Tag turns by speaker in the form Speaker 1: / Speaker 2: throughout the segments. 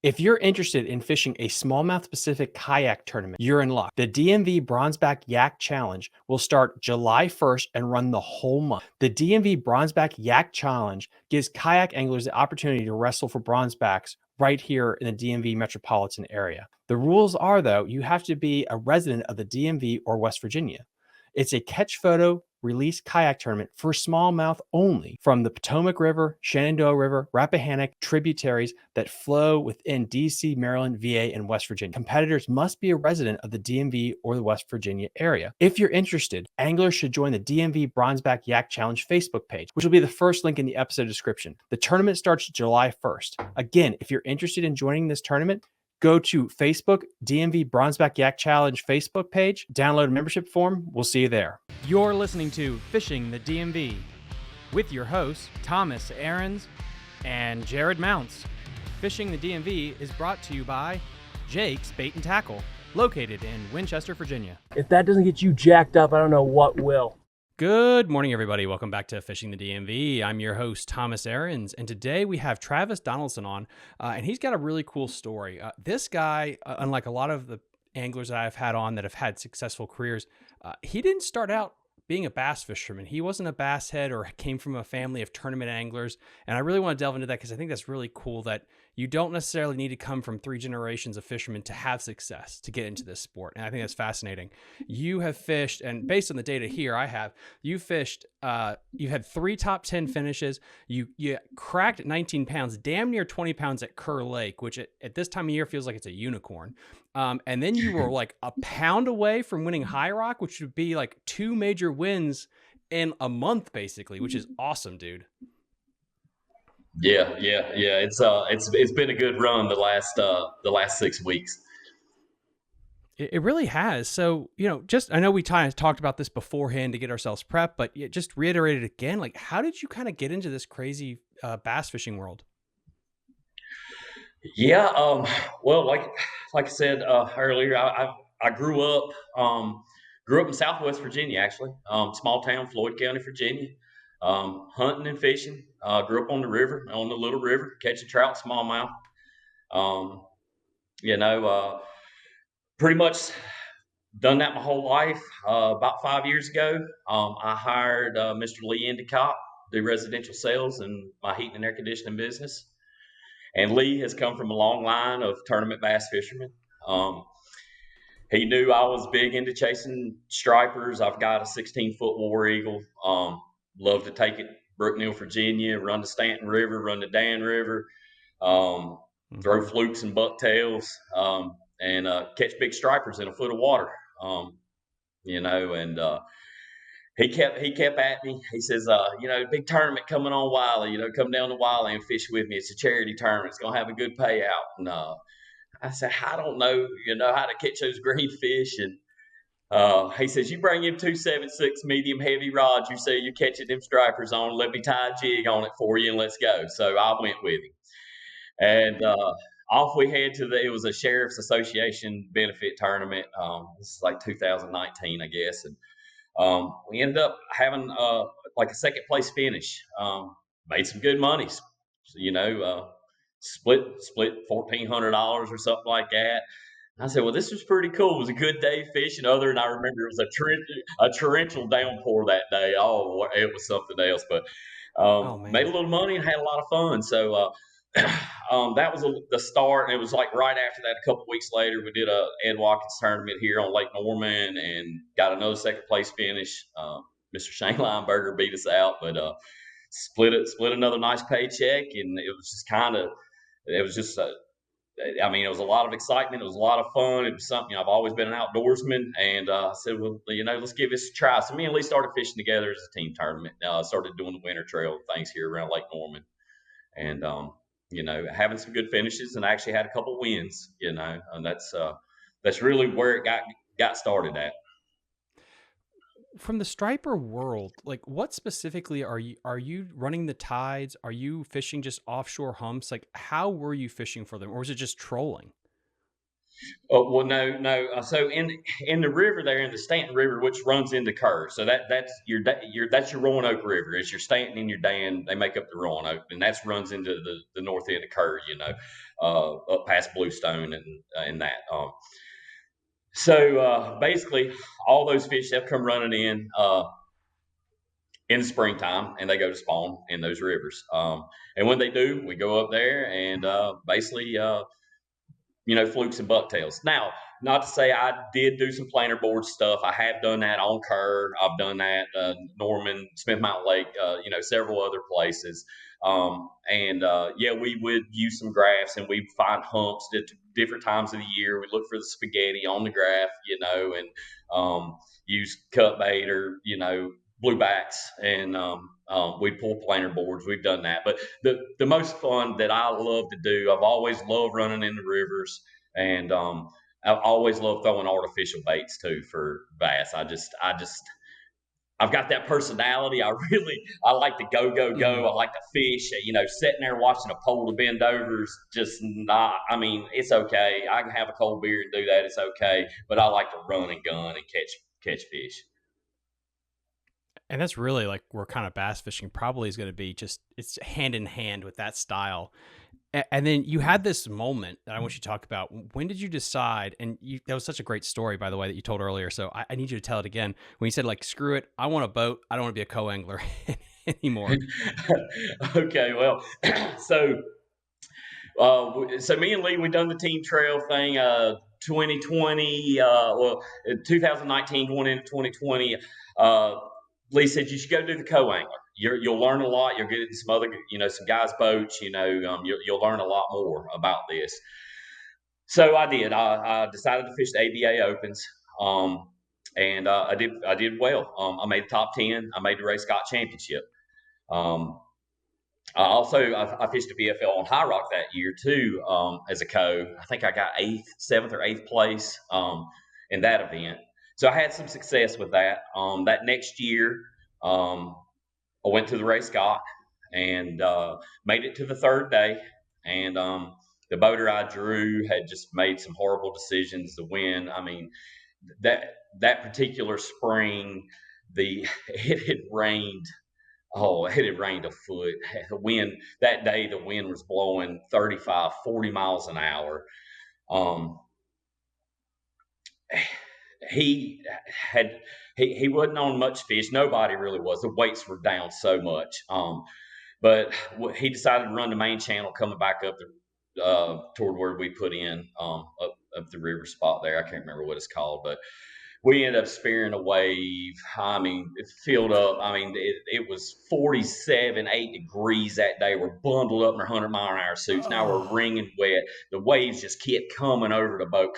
Speaker 1: If you're interested in fishing a smallmouth Pacific kayak tournament, you're in luck. The DMV Bronzeback Yak Challenge will start July 1st and run the whole month. The DMV Bronzeback Yak Challenge gives kayak anglers the opportunity to wrestle for bronzebacks right here in the DMV metropolitan area. The rules are, though, you have to be a resident of the DMV or West Virginia. It's a catch photo release kayak tournament for smallmouth only from the Potomac River, Shenandoah River, Rappahannock tributaries that flow within DC, Maryland, VA, and West Virginia. Competitors must be a resident of the DMV or the West Virginia area. If you're interested, anglers should join the DMV Bronzeback Yak Challenge Facebook page, which will be the first link in the episode description. The tournament starts July 1st. Again, if you're interested in joining this tournament, go to Facebook, DMV Bronzeback Yak Challenge Facebook page, download a membership form. We'll see you there. You're listening to Fishing the DMV with your hosts, Thomas Ahrens and Jared Mounts. Fishing the DMV is brought to you by Jake's Bait and Tackle, located in Winchester, Virginia.
Speaker 2: If that doesn't get you jacked up, I don't know what will.
Speaker 1: Good morning, everybody. Welcome back to Fishing the DMV. I'm your host, Thomas Ahrens, and today we have Travis Donaldson on, and he's got a really cool story. This guy, unlike a lot of the anglers that I've had on that have had successful careers, he didn't start out being a bass fisherman. He wasn't a bass head or came from a family of tournament anglers, and I really want to delve into that because I think that's really cool that you don't necessarily need to come from 3 generations of fishermen to have success to get into this sport. And I think that's fascinating. You have fished, and based on the data here you fished, you had 3 top 10 finishes. You cracked 19 pounds, damn near 20 pounds at Kerr Lake, which at this time of year feels like it's a unicorn. And then you were like a pound away from winning High Rock, which would be like 2 major wins in a month, basically, which is awesome, dude.
Speaker 3: Yeah. It's been a good run the last 6 weeks.
Speaker 1: It really has. So, I know we kind of talked about this beforehand to get ourselves prepped, but just reiterate it again. Like, how did you kind of get into this crazy bass fishing world?
Speaker 3: Yeah. Well, like I said earlier, I grew up in Southwest Virginia, actually, small town, Floyd County, Virginia. Hunting and fishing. Grew up on the river, on the little river, catching trout, smallmouth. Pretty much done that my whole life. About 5 years ago, I hired Mr. Lee Endicott to do residential sales in my heating and air conditioning business. And Lee has come from a long line of tournament bass fishermen. He knew I was big into chasing stripers. I've got a 16-foot war eagle. Love to take it Brookneal, Virginia, run the Stanton River, run the Dan River, throw flukes and bucktails, and catch big stripers in a foot of water. He kept at me. He says, big tournament coming on Wiley, come down to Wiley and fish with me. It's a charity tournament. It's going to have a good payout. And I said, I don't know, how to catch those green fish. And he says, you bring him 2 7/6 medium heavy rods. You say you're catching them stripers on. Let me tie a jig on it for you and let's go. So I went with him. And off we head it was a Sheriff's Association benefit tournament. This is like 2019, I guess. And we ended up having like a second place finish. Made some good monies. So, split $1,400 or something like that. I said, well, this was pretty cool. It was a good day fishing. Other than I remember, it was a torrential downpour that day. Oh, it was something else. But made a little money and had a lot of fun. So that was the start. And it was like right after that, a couple of weeks later, we did a Ed Watkins tournament here on Lake Norman and got another second place finish. Mr. Shane Lineberger beat us out, but split another nice paycheck. And it was just it was a lot of excitement. It was a lot of fun. It was something, I've always been an outdoorsman. And I said, well, let's give this a try. So me and Lee started fishing together as a team tournament. Started doing the winter trail things here around Lake Norman. And, having some good finishes and I actually had a couple wins, and that's really where it got started at.
Speaker 1: From the striper world, like what specifically are you running the tides? Are you fishing just offshore humps? Like how were you fishing for them? Or was it just trolling?
Speaker 3: Oh, well, no. So in the river there, in the Stanton River, which runs into Kerr, so that's your Roanoke River. It's your Stanton and your Dan. They make up the Roanoke, and that's runs into the north end of Kerr. Up past Bluestone and that. So basically, all those fish have come running in the springtime, and they go to spawn in those rivers. And when they do, we go up there and basically flukes and bucktails. Now, not to say I did do some planer board stuff. I have done that on Kerr. I've done that Norman, Smith Mountain Lake, several other places. We would use some graphs and we'd find humps at different times of the year. We look for the spaghetti on the graph, and use cut bait or bluebacks, and we pull planer boards. We've done that, but the most fun that I love to do, I've always loved running in the rivers, and I've always loved throwing artificial baits too for bass. I've got that personality. I like to go. I like to fish. Sitting there watching a pole to bend over is just not. I mean, it's okay. I can have a cold beer and do that. It's okay. But I like to run and gun and catch fish.
Speaker 1: And that's really like where kind of bass fishing probably is going to be, just it's hand in hand with that style. And then you had this moment that I want you to talk about. When did you decide? And that was such a great story, by the way, that you told earlier. So I need you to tell it again. When you said, like, screw it, I want a boat. I don't want to be a co-angler anymore.
Speaker 3: Okay, well, so me and Lee, we done the team trail thing. 2020, 2019 going into 2020. Lee said you should go do the co-angler. You'll learn a lot. You'll get in some other, some guys' boats. You'll learn a lot more about this. So I did. I decided to fish the ABA Opens, and I did well. I made the top 10. I made the Ray Scott Championship. I fished a BFL on High Rock that year too, as a co. I think I got seventh or eighth place in that event. So I had some success with that. That next year, I went to the Ray Scott and made it to the third day. And the boater I drew had just made some horrible decisions. The wind, I mean, that particular spring, it had rained. Oh, it had rained a foot. The wind that day, the wind was blowing 35, 40 miles an hour. He wasn't on much fish. Nobody really was. The weights were down so much. But he decided to run the main channel coming back up toward where we put in up the river spot there. I can't remember what it's called, but we ended up spearing a wave. I mean, it filled up. I mean, it was 47, 8 degrees that day. We're bundled up in our 100-mile-an-hour suits. Now we're wringing wet. The waves just kept coming over the boat.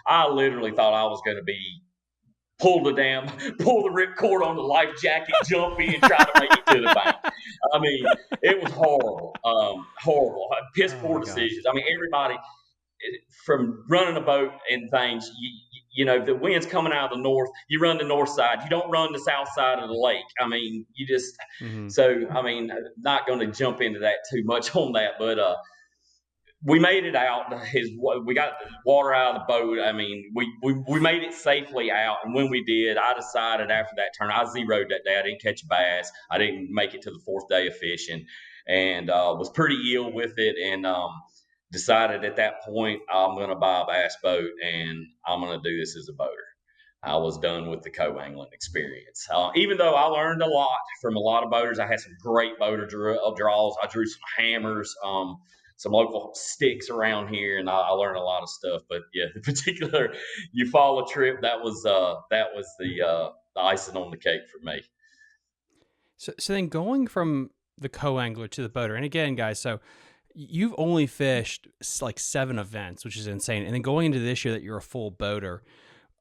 Speaker 3: I literally thought I was going to be pull the ripcord on the life jacket, jump in, try to make it to the bank. I mean, it was horrible, horrible. Piss poor decisions. I mean, everybody from running a boat and things, the wind's coming out of the north, you run the north side. You don't run the south side of the lake. I mean, you just so. I mean, not going to jump into that too much on that, but we made it out. We got the water out of the boat. I mean, we made it safely out. And when we did, I decided after that turn, I zeroed that day. I didn't catch a bass. I didn't make it to the fourth day of fishing, and was pretty ill with it. And decided at that point, I'm going to buy a bass boat and I'm going to do this as a boater. I was done with the co-angling experience. Even though I learned a lot from a lot of boaters, I had some great boater draws. I drew some hammers, some local sticks around here, and I learned a lot of stuff. But yeah, the particular Eufaula trip, that was the icing on the cake for me.
Speaker 1: So then going from the co-angler to the boater, and again, guys, so you've only fished like 7 events, which is insane. And then going into this year that you're a full boater,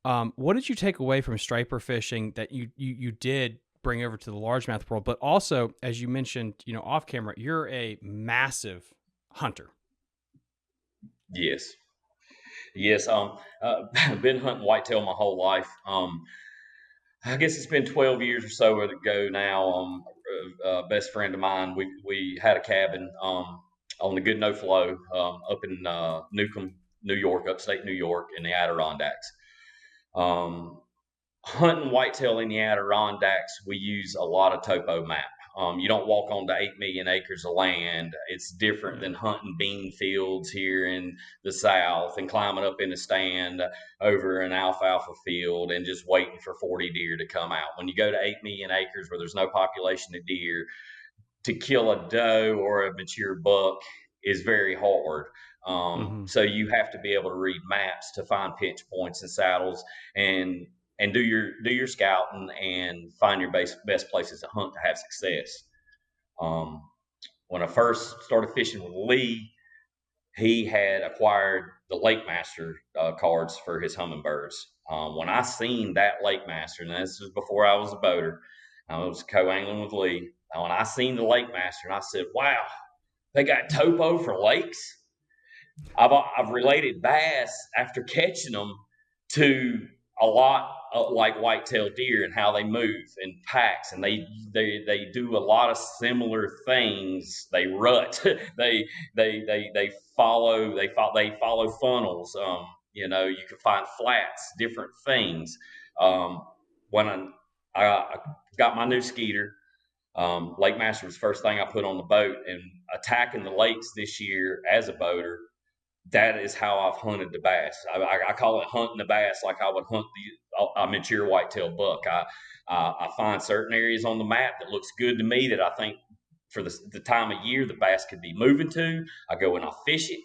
Speaker 1: what did you take away from striper fishing that you did bring over to the largemouth world? But also, as you mentioned, off camera, you're a massive hunter.
Speaker 3: Yes. I've been hunting whitetail my whole life. I guess it's been 12 years or so ago now. A best friend of mine, we had a cabin on the Good No Flow up in Newcomb, New York, upstate New York, in the Adirondacks. Hunting whitetail in the Adirondacks, we use a lot of topo map. You don't walk onto 8 million acres of land. It's different than hunting bean fields here in the South and climbing up in a stand over an alfalfa field and just waiting for 40 deer to come out. When you go to 8 million acres where there's no population of deer, to kill a doe or a mature buck is very hard. So you have to be able to read maps to find pinch points and saddles and do your scouting and find your best places to hunt to have success. When I first started fishing with Lee, he had acquired the Lake Master cards for his hummingbirds. When I seen that Lake Master, and this was before I was a boater, I was co-angling with Lee. When I seen the Lake Master, and I said, "Wow, they got topo for lakes." I've related bass after catching them to a lot like whitetail deer and how they move in packs, and they do a lot of similar things. They rut, they follow funnels. You can find flats, different things. When I got my new Skeeter, Lake Master was the first thing I put on the boat, and attacking the lakes this year as a boater, that is how I've hunted the bass. I call it hunting the bass like I would hunt a mature whitetail buck. I find certain areas on the map that looks good to me that I think for the time of year the bass could be moving to. I go and I fish it.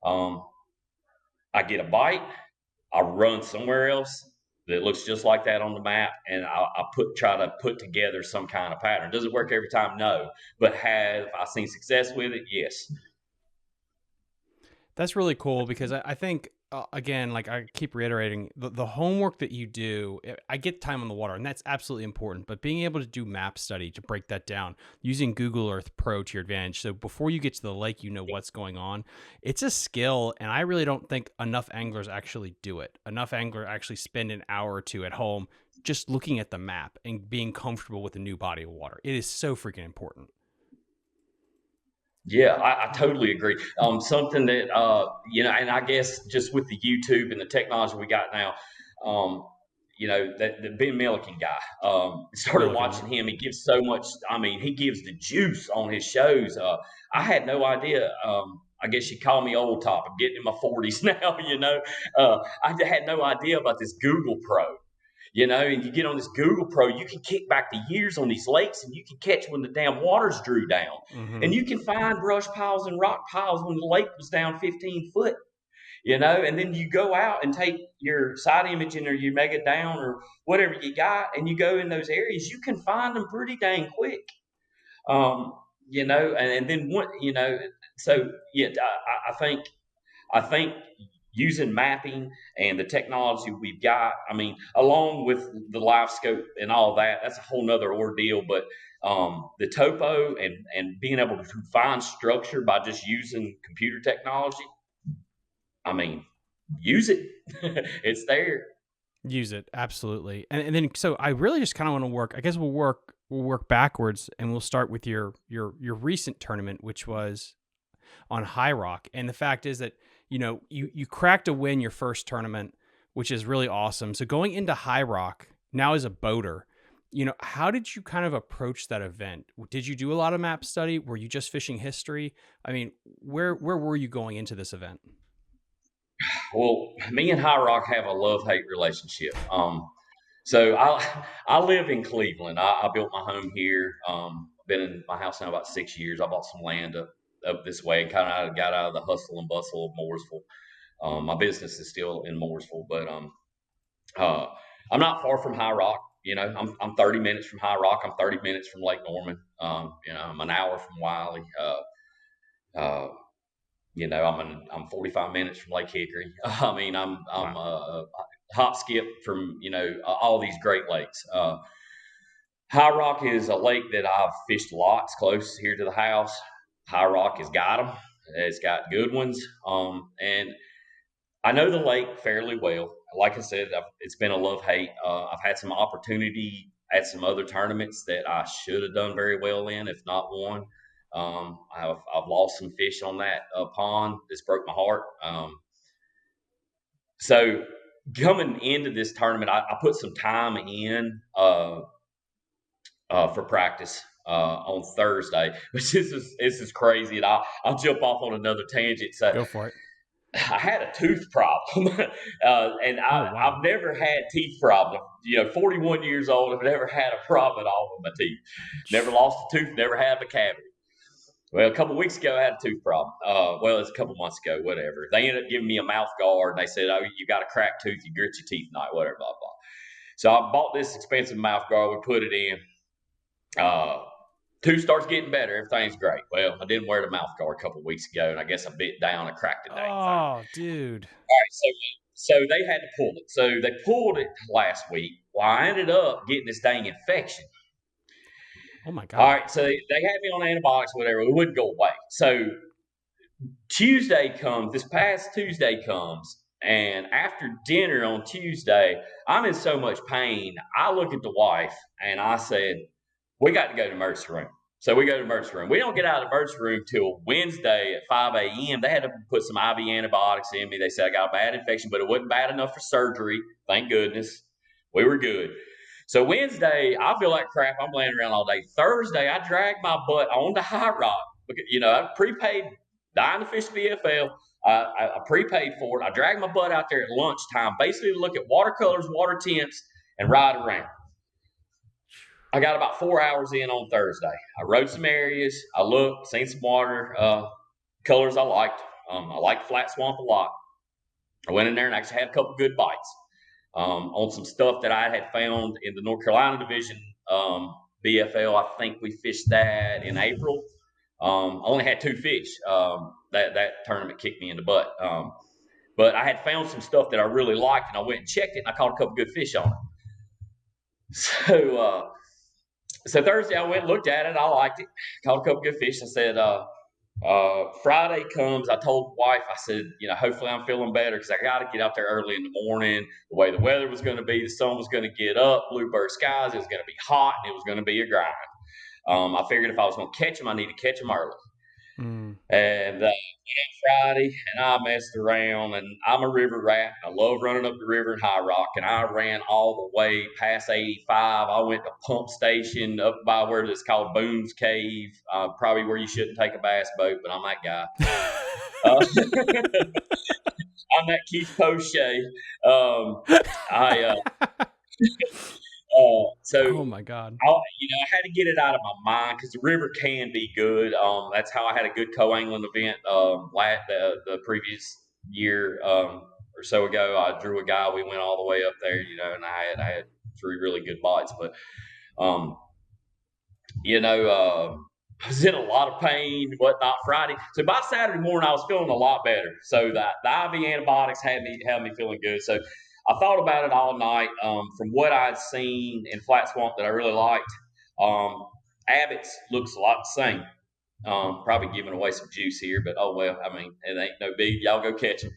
Speaker 3: I get a bite. I run somewhere else that looks just like that on the map, and I try to put together some kind of pattern. Does it work every time? No. But have I seen success with it? Yes.
Speaker 1: That's really cool because I think, again, like I keep reiterating, the homework that you do, I get time on the water, and that's absolutely important. But being able to do map study to break that down, using Google Earth Pro to your advantage. So before you get to the lake, you know what's going on. It's a skill, and I really don't think enough anglers actually do it. Enough anglers actually spend an hour or two at home just looking at the map and being comfortable with a new body of water. It is so freaking important.
Speaker 3: Yeah, I totally agree. Something that and I guess just with the YouTube and the technology we got now, that the Ben Milliken guy, started watching him. He gives so much. I mean, he gives the juice on his shows. I had no idea. I guess you call me old top. I'm getting in my 40s now. I had no idea about this Google Pro. And you get on this Google Pro, you can kick back the years on these lakes, and you can catch when the damn waters drew down. And you can find brush piles and rock piles when the lake was down 15 foot, and then you go out and take your side imaging or your mega down or whatever you got, and you go in those areas, you can find them pretty dang quick. And then what, so yeah, I think using mapping and the technology we've got, I mean, along with the live scope and all that, that's a whole nother ordeal. But the topo and being able to find structure by just using computer technology, I mean, use it. It's there.
Speaker 1: Use it, absolutely. And then so I really just kind of want to work. I guess we'll work backwards, and we'll start with your recent tournament, which was on High Rock. And the fact is that you cracked a win your first tournament, which is really awesome. So going into High Rock now as a boater, how did you kind of approach that event? Did you do a lot of map study? Were you just fishing history? I mean, where were you going into this event?
Speaker 3: Well, me and High Rock have a love-hate relationship. So I live in Cleveland. I built my home here. Been in my house now about 6 years. I bought some land up this way and kind of got out of the hustle and bustle of Mooresville. My business is still in Mooresville, but I'm not far from High Rock. I'm 30 minutes from High Rock. I'm 30 minutes from Lake Norman. I'm an hour from Wiley. I'm 45 minutes from Lake Hickory. I mean, I'm a hop skip from all these Great Lakes. High Rock is a lake that I've fished lots close here to the house. High Rock has got them. It's got good ones. And I know the lake fairly well. Like I said, it's been a love-hate. I've had some opportunity at some other tournaments that I should have done very well in, if not won. I've lost some fish on that pond. It's broke my heart. So coming into this tournament, I put some time in for practice on Thursday, which this is crazy, and I'll jump off on another tangent. So
Speaker 1: Go for it.
Speaker 3: I had a tooth problem, and
Speaker 1: Oh, wow.
Speaker 3: I've never had teeth problem. 41 years old, I've never had a problem at all with my teeth. Never lost a tooth, never had a cavity. Well, a couple of weeks ago, I had a tooth problem. Well, it's a couple months ago, whatever. They ended up giving me a mouth guard, and they said, "Oh, you got a cracked tooth, you grit your teeth tonight, whatever, blah blah." So I bought this expensive mouth guard. We put it in. Tooth starts getting better. Everything's great. Well, I didn't wear the mouth guard a couple of weeks ago, and I guess I bit down and cracked the dang thing.
Speaker 1: Oh, dude.
Speaker 3: All right, so they had to pull it. So they pulled it last week. Well, I ended up getting this dang infection.
Speaker 1: Oh, my God.
Speaker 3: All right, so they had me on antibiotics, whatever. It wouldn't go away. So this past Tuesday comes, and after dinner on Tuesday, I'm in so much pain. I look at the wife and I said, "We got to go to the emergency room." So we go to the emergency room. We don't get out of the emergency room till Wednesday at 5 a.m. They had to put some IV antibiotics in me. They said I got a bad infection, but it wasn't bad enough for surgery. Thank goodness. We were good. So Wednesday, I feel like crap. I'm laying around all day. Thursday, I dragged my butt on the high rock. I prepaid dying to fish the BFL. I prepaid for it. I dragged my butt out there at lunchtime, basically to look at watercolors, water temps, and ride around. I got about 4 hours in on Thursday. I rode some areas. I looked, seen some water colors I liked. I liked Flat Swamp a lot. I went in there and actually had a couple good bites on some stuff that I had found in the North Carolina division BFL. I think we fished that in April. Only had 2 fish. That tournament kicked me in the butt. But I had found some stuff that I really liked, and I went and checked it, and I caught a couple good fish on it. So Thursday I went and looked at it. I liked it. Caught a couple good fish. I said, Friday comes. I told the wife, I said, hopefully I'm feeling better because I got to get out there early in the morning. The way the weather was going to be, the sun was going to get up, bluebird skies. It was going to be hot, and it was going to be a grind. I figured if I was going to catch them, I need to catch them early. And Friday, and I messed around, and I'm a river rat. I love running up the river in High Rock, and I ran all the way past 85. I went to Pump Station up by where it's called Boone's Cave, probably where you shouldn't take a bass boat, but I'm that guy. I'm that Keith Poche.
Speaker 1: Oh, my God.
Speaker 3: I had to get it out of my mind because the river can be good. That's how I had a good co-angling event the previous year or so ago. I drew a guy. We went all the way up there, and I had 3 really good bites. But, I was in a lot of pain, whatnot, Friday. So by Saturday morning, I was feeling a lot better. So the IV antibiotics had me feeling good. So I thought about it all night. From what I'd seen in Flat Swamp that I really liked, Abbott's looks a lot the same. Probably giving away some juice here, but oh well. I mean, it ain't no big. Y'all go catch them.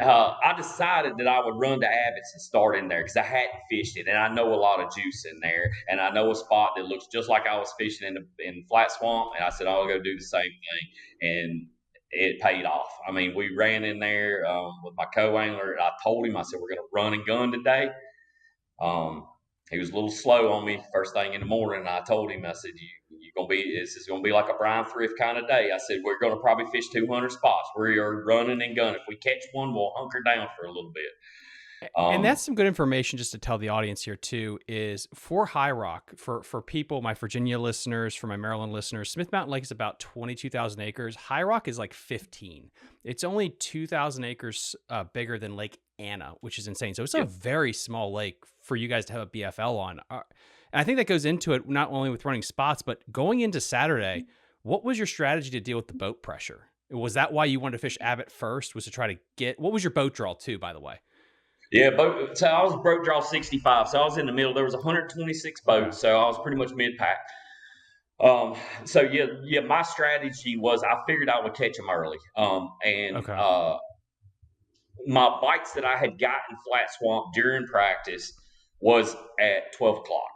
Speaker 3: I decided that I would run to Abbott's and start in there because I hadn't fished it, and I know a lot of juice in there, and I know a spot that looks just like I was fishing in Flat Swamp, and I said I'll go do the same thing, and it paid off. I mean, we ran in there with my co-angler. I told him, I said, we're going to run and gun today. He was a little slow on me first thing in the morning, and I told him, I said, this is going to be like a Brian Thrift kind of day. I said, we're going to probably fish 200 spots. We are running and gunning. If we catch one, we'll hunker down for a little bit.
Speaker 1: And that's some good information just to tell the audience here too, is for High Rock, for people, my Virginia listeners, for my Maryland listeners, Smith Mountain Lake is about 22,000 acres. High Rock is like 15. It's only 2,000 acres bigger than Lake Anna, which is insane. So it's a very small lake for you guys to have a BFL on. And I think that goes into it, not only with running spots, but going into Saturday, what was your strategy to deal with the boat pressure? Was that why you wanted to fish Abbott first, was to try to what was your boat draw too, by the way?
Speaker 3: Yeah, so I was boat draw 65. So I was in the middle. There was 126 boats, so I was pretty much mid-pack. My strategy was I figured I would catch them early. My bites that I had got in Flat Swamp during practice was at 12 o'clock.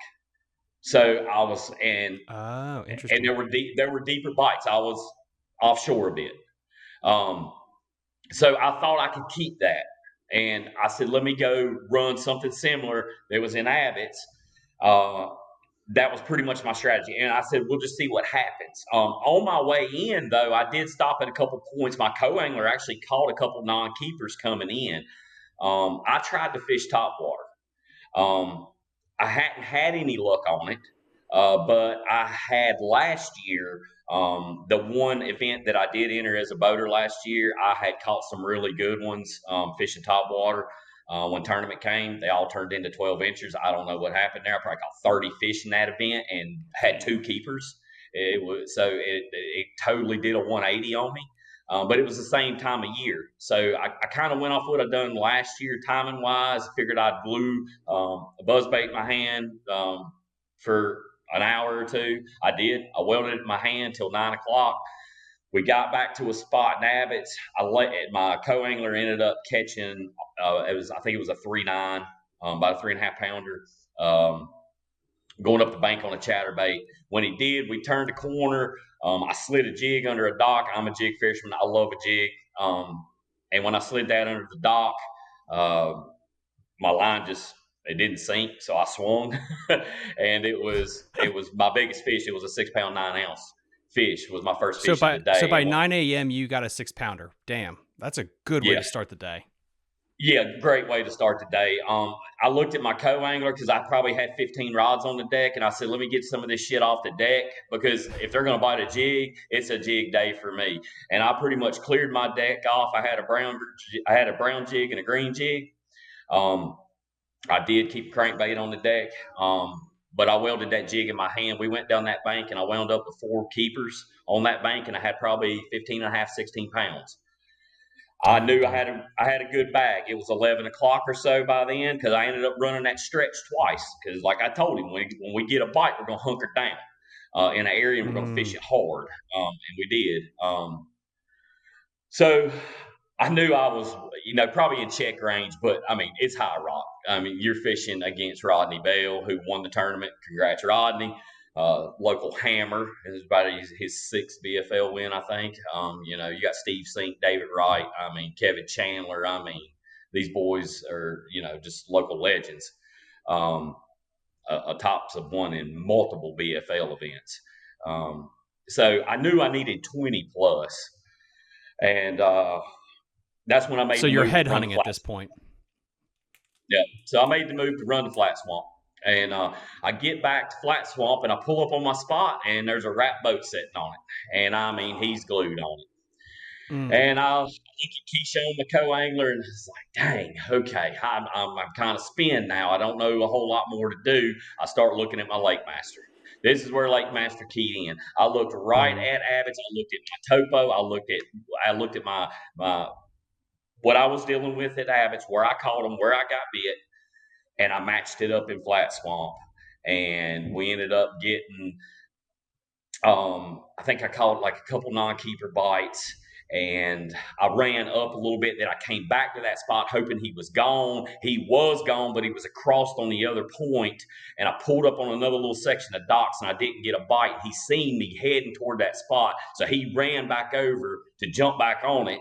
Speaker 3: So I was, and
Speaker 1: interesting.
Speaker 3: And there were deeper bites. I was offshore a bit. So I thought I could keep that. And I said, let me go run something similar that was in Abbott's. Uh, that was pretty much my strategy. And I said, we'll just see what happens. On my way in, though, I did stop at a couple points. My co-angler actually caught a couple non-keepers coming in. I tried to fish top water. I hadn't had any luck on it, but I had last year. The one event that I did enter as a boater last year, I had caught some really good ones fishing top water. When tournament came, they all turned into 12 inches. I don't know what happened there. I probably caught 30 fish in that event and had two keepers. It totally did a 180 on me. But it was the same time of year. So I kind of went off what I'd done last year, timing wise. Figured I'd glue a buzz bait in my hand for an hour or two. I did. I welded it in my hand till 9 o'clock. We got back to a spot in Abbott's. My co-angler ended up catching. I think it was a 3.9, about a 3.5 pounder. Going up the bank on a chatterbait. When he did, we turned a corner. I slid a jig under a dock. I'm a jig fisherman. I love a jig. And when I slid that under the dock, my line it didn't sink, so I swung, and it was my biggest fish. It was a 6 pound 9 ounce fish. Was my first fish of the day.
Speaker 1: So by 9 a.m. you got a 6 pounder. Damn, that's a good way to start the day.
Speaker 3: Yeah, great way to start the day. I looked at my co-angler because I probably had 15 rods on the deck, and I said, let me get some of this shit off the deck, because if they're going to bite a jig, it's a jig day for me. And I pretty much cleared my deck off. I had a brown jig and a green jig. I did keep crankbait on the deck, but I welded that jig in my hand. We went down that bank, and I wound up with 4 keepers on that bank, and I had probably 15 and a half, 16 pounds. I knew I had a good bag. It was 11 o'clock or so by then, because I ended up running that stretch twice. Because like I told him, when we get a bite, we're going to hunker down in an area, and we're going to fish it hard. And we did. So I knew I was, probably in check range, but I mean, it's high rock. I mean, you're fishing against Rodney Bell, who won the tournament. Congrats, Rodney. Local hammer. It's about his 6th BFL win, I think. You got Steve Sink, David Wright. I mean, Kevin Chandler. I mean, these boys are, just local legends. A tops of one in multiple BFL events. So I knew I needed 20 plus, and that's when I made.
Speaker 1: So you're head hunting at this point.
Speaker 3: Yeah. So I made the move to run the Flat Swamp. And I get back to Flat Swamp, and I pull up on my spot, and there's a wrap boat sitting on it. And I mean, he's glued on it. And I look at Keyshawn, the co-angler, and it's like, dang, okay, I'm kind of spin now. I don't know a whole lot more to do. I start looking at my Lake Master. This is where Lake Master keyed in. I looked right at Abbott's. I looked at my topo. I looked at my what I was dealing with at Abbott's, where I caught them, where I got bit. And I matched it up in Flat Swamp, and we ended up getting, I think I caught like a couple non-keeper bites, and I ran up a little bit. Then I came back to that spot hoping he was gone. He was gone, but he was across on the other point, and I pulled up on another little section of docks, and I didn't get a bite. He seen me heading toward that spot, so he ran back over to jump back on it.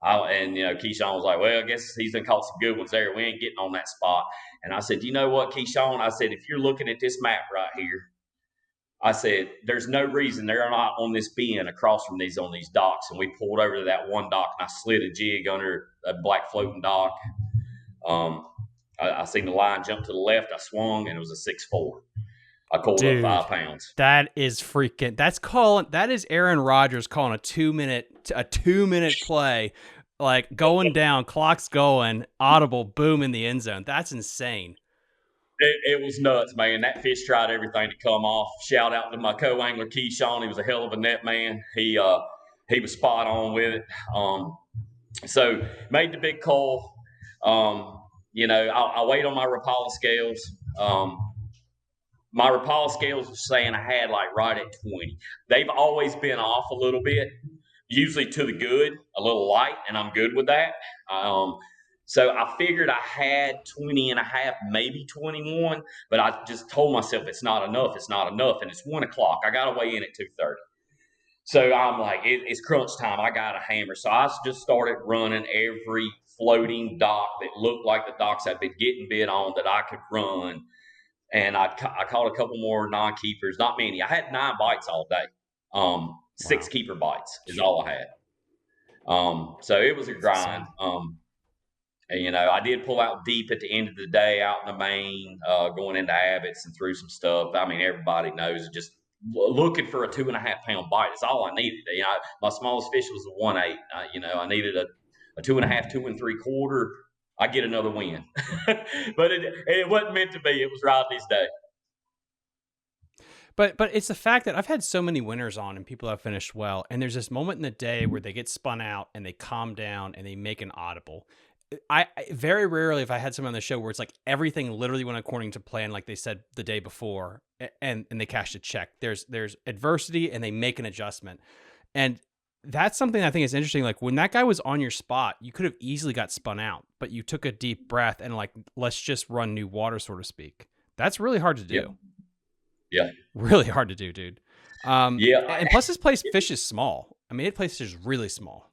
Speaker 3: Keyshawn was like, well, I guess he's done caught some good ones there. We ain't getting on that spot. And I said, you know what, Keyshawn? I said, if you're looking at this map right here, I said, there's no reason they're not on this bend across from on these docks. And we pulled over to that one dock, and I slid a jig under a black floating dock. I seen the line jump to the left. I swung, and it was a 6.4. I called up 5 pounds.
Speaker 1: That is freaking. That is Aaron Rodgers calling a 2-minute play, like going down, clock's going, audible, boom in the end zone. That's insane.
Speaker 3: It was nuts, man. That fish tried everything to come off. Shout out to my co-angler Keyshawn. He was a hell of a net man. He was spot on with it. So made the big call. I weighed on my Rapala scales. My Rapala scales were saying I had like right at 20. They've always been off a little bit, usually to the good, a little light, and I'm good with that. So I figured I had 20 and a half, maybe 21, but I just told myself it's not enough. It's not enough. And it's 1 o'clock. I got to weigh in at 2:30. So I'm like, it's crunch time. I got a hammer. So I just started running every floating dock that looked like the docks I'd been getting bid on that I could run. And I caught a couple more non-keepers, not many. I had 9 bites all day. Six
Speaker 1: Wow.
Speaker 3: keeper bites is all I had. So it was a
Speaker 1: That's
Speaker 3: grind.
Speaker 1: insane.
Speaker 3: And, I did pull out deep at the end of the day out in the main, going into Abbott's and through some stuff. I mean, everybody knows just looking for a 2.5 pound bite is all I needed. My smallest fish was a 1/8. I needed a 2.5, 2 3/4. I get another win, but it wasn't meant to be. It was Rodney's day.
Speaker 1: But it's the fact that I've had so many winners on and people have finished well, and there's this moment in the day where they get spun out and they calm down and they make an audible. I very rarely if I had someone on the show where it's like everything literally went according to plan, like they said the day before, and they cashed a check. There's adversity and they make an adjustment, and that's something I think is interesting. Like when that guy was on your spot, you could have easily got spun out, but you took a deep breath and like let's just run new water, so to speak. That's really hard to do.
Speaker 3: Yep. Yeah.
Speaker 1: Really hard to do, dude.
Speaker 3: Yeah.
Speaker 1: And plus this place fish is small. I mean, it place is really small.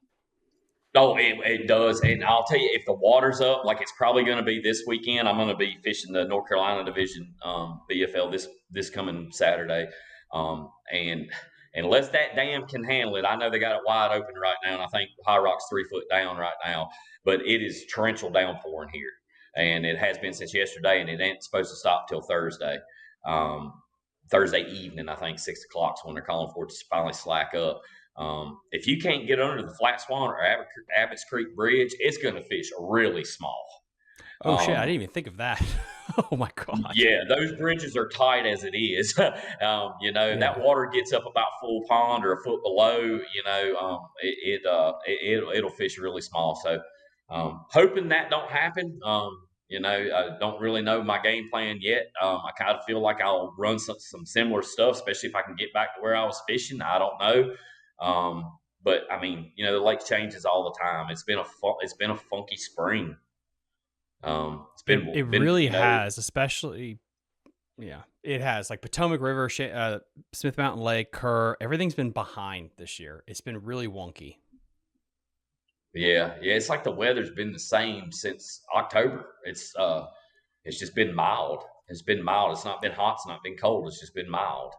Speaker 3: Oh, it does. And I'll tell you, if the water's up, like it's probably going to be this weekend, I'm going to be fishing the North Carolina Division BFL this coming Saturday. And unless that dam can handle it, I know they got it wide open right now, and I think High Rock's 3 foot down right now, but it is torrential downpouring here. And it has been since yesterday, and it ain't supposed to stop till Thursday. Thursday evening, I think 6 o'clock is when they're calling for it to finally slack up. If you can't get under the Flat Swan or Abbott's Creek Bridge, it's going to fish really small.
Speaker 1: Oh shit! I didn't even think of that. Oh my god.
Speaker 3: Yeah, those bridges are tight as it is. That water gets up about full pond or a foot below. It'll fish really small. So, hoping that don't happen. I don't really know my game plan yet. I kind of feel like I'll run some similar stuff, especially if I can get back to where I was fishing. I don't know. But I mean, the lake changes all the time. It's been a funky spring.
Speaker 1: It really has, especially, it has like Potomac River, Smith Mountain Lake, Kerr. Everything's been behind this year. It's been really wonky.
Speaker 3: Yeah. It's like the weather's been the same since October. It's just been mild. It's been mild. It's not been hot. It's not been cold. It's just been mild.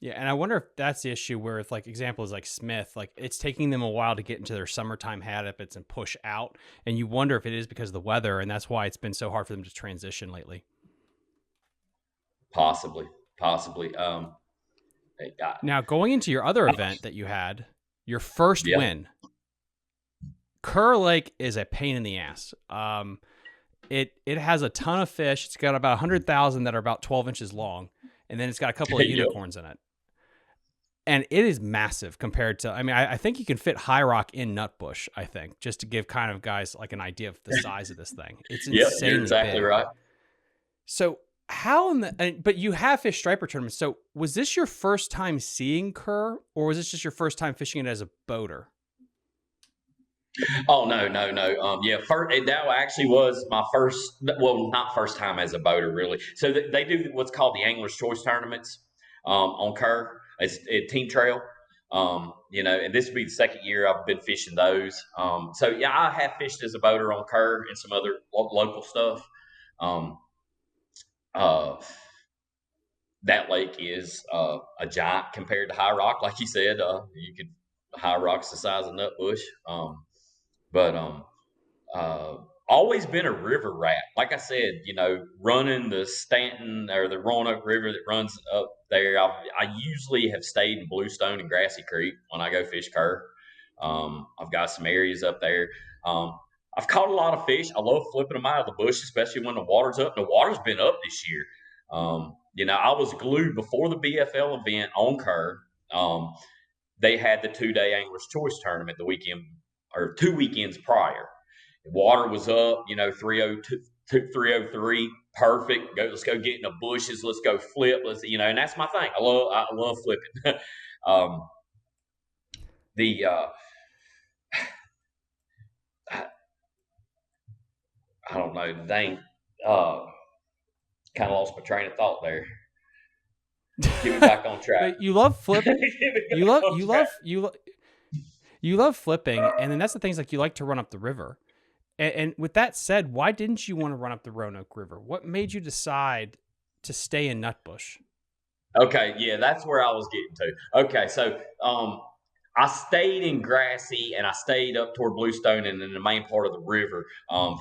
Speaker 1: Yeah, and I wonder if that's the issue where if like examples like Smith, like it's taking them a while to get into their summertime habits and push out. And you wonder if it is because of the weather, and that's why it's been so hard for them to transition lately.
Speaker 3: Possibly.
Speaker 1: Now, going into your other event that you had, your first win, Kerr Lake is a pain in the ass. It has a ton of fish. It's got about 100,000 that are about 12 inches long, and then it's got a couple of unicorns in it. And it is massive compared to, I think you can fit High Rock in Nutbush, I think, just to give kind of guys like an idea of the size of this thing. It's insanely
Speaker 3: you're exactly
Speaker 1: big.
Speaker 3: right.
Speaker 1: So but you have fished striper tournaments. So was this your first time seeing Kerr, or was this just your first time fishing it as a boater?
Speaker 3: Oh, no. That actually was my first, well, not first time as a boater, really. So they do what's called the Angler's Choice tournaments on Kerr. It's team trail, and this will be the second year I've been fishing those. I have fished as a boater on Kerr and some other local stuff. That lake is a giant compared to High Rock, like you said. High Rock's the size of Nutbush. Always been a river rat. Like I said, running the Stanton or the Roanoke River that runs up there. I usually have stayed in Bluestone and Grassy Creek when I go fish Kerr. I've got some areas up there. I've caught a lot of fish. I love flipping them out of the bush, especially when the water's up. The water's been up this year. I was glued before the BFL event on Kerr. They had the 2-day Anglers Choice tournament the weekend or 2 weekends prior. The water was up, 302, 303, perfect. Let's go get in the bushes. Let's go flip. And that's my thing. I love flipping. I don't know. Dang, kind of lost my train of thought there. Get me back on track.
Speaker 1: But you love flip.
Speaker 3: Get me
Speaker 1: You
Speaker 3: back
Speaker 1: love
Speaker 3: on
Speaker 1: you
Speaker 3: track.
Speaker 1: love you love flipping, and then that's the things like you like to run up the river. And with that said, why didn't you want to run up the Roanoke River? What made you decide to stay in Nutbush?
Speaker 3: Okay, yeah, that's where I was getting to. Okay, so I stayed in Grassy and I stayed up toward Bluestone and in the main part of the river,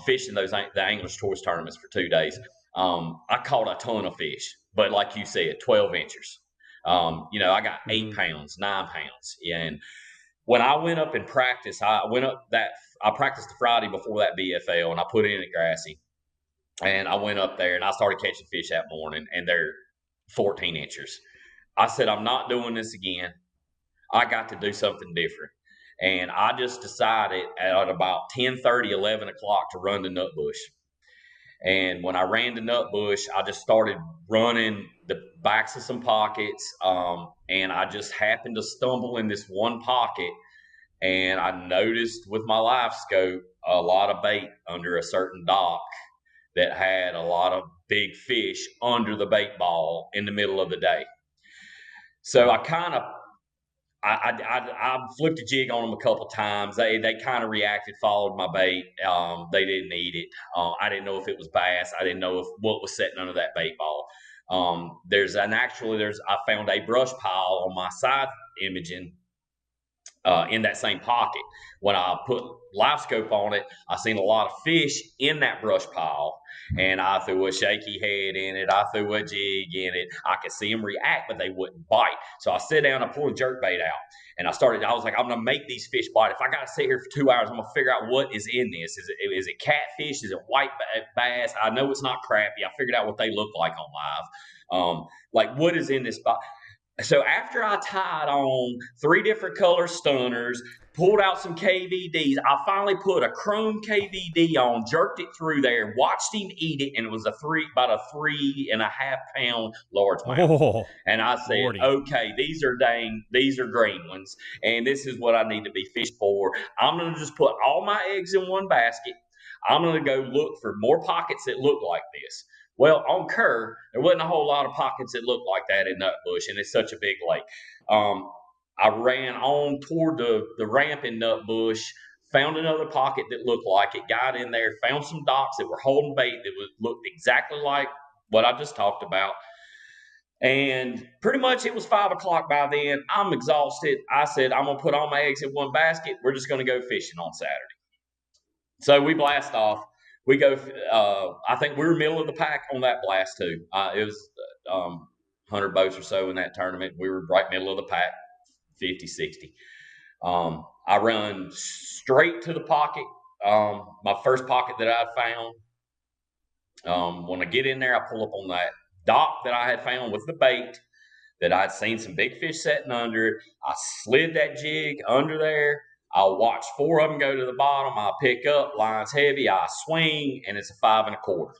Speaker 3: fishing the Anglers Choice tournaments for 2 days. I caught a ton of fish, but like you said, 12 inches. I got 8 pounds, 9 pounds, and when I went up and practiced, I practiced the Friday before that BFL, and I put in at Grassy, and I went up there and I started catching fish that morning, and they're 14 inches. I said, I'm not doing this again. I got to do something different. And I just decided at about 10:30, 11 o'clock to run to Nutbush. And when I ran to Nutbush, I just started running the backs of some pockets. And I just happened to stumble in this one pocket. And I noticed with my live scope a lot of bait under a certain dock that had a lot of big fish under the bait ball in the middle of the day. So I flipped a jig on them a couple times. They kind of reacted, followed my bait. They didn't eat it. I didn't know if it was bass. I didn't know what was sitting under that bait ball. I found a brush pile on my side imaging in that same pocket. When I put live scope on it, I seen a lot of fish in that brush pile, and I threw a shaky head in it. I threw a jig in it. I could see them react, but they wouldn't bite. So I sit down, I pulled a jerk bait out, and I was like, I'm gonna make these fish bite. If I gotta sit here for 2 hours, I'm gonna figure out what is in this. Is it catfish? Is it white bass? I know it's not crappie. I figured out what they look like on live. Like what is in this box? So after I tied on 3 different color stunners, pulled out some KVDs, I finally put a chrome KVD on, jerked it through there, watched him eat it, and it was about a 3.5 pound largemouth.
Speaker 1: Oh,
Speaker 3: And I said,
Speaker 1: Lordy.
Speaker 3: okay, these are green ones, and this is what I need to be fished for. I'm going to just put all my eggs in one basket. I'm going to go look for more pockets that look like this. Well, on Kerr, there wasn't a whole lot of pockets that looked like that in Nutbush, and it's such a big lake. I ran on toward the ramp in Nutbush, found another pocket that looked like it, got in there, found some docks that were holding bait that looked exactly like what I just talked about. And pretty much it was 5 o'clock by then. I'm exhausted. I said, I'm going to put all my eggs in one basket. We're just going to go fishing on Saturday. So we blast off. We go, I think we were middle of the pack on that blast too. It was 100 boats or so in that tournament. We were right middle of the pack, 50, 60. I run straight to the pocket, my first pocket that I found. When I get in there, I pull up on that dock that I had found with the bait that I'd seen some big fish setting under it. I slid that jig under there. I'll watch 4 of them go to the bottom. I'll pick up, line's heavy. I swing, and it's a 5 1/4.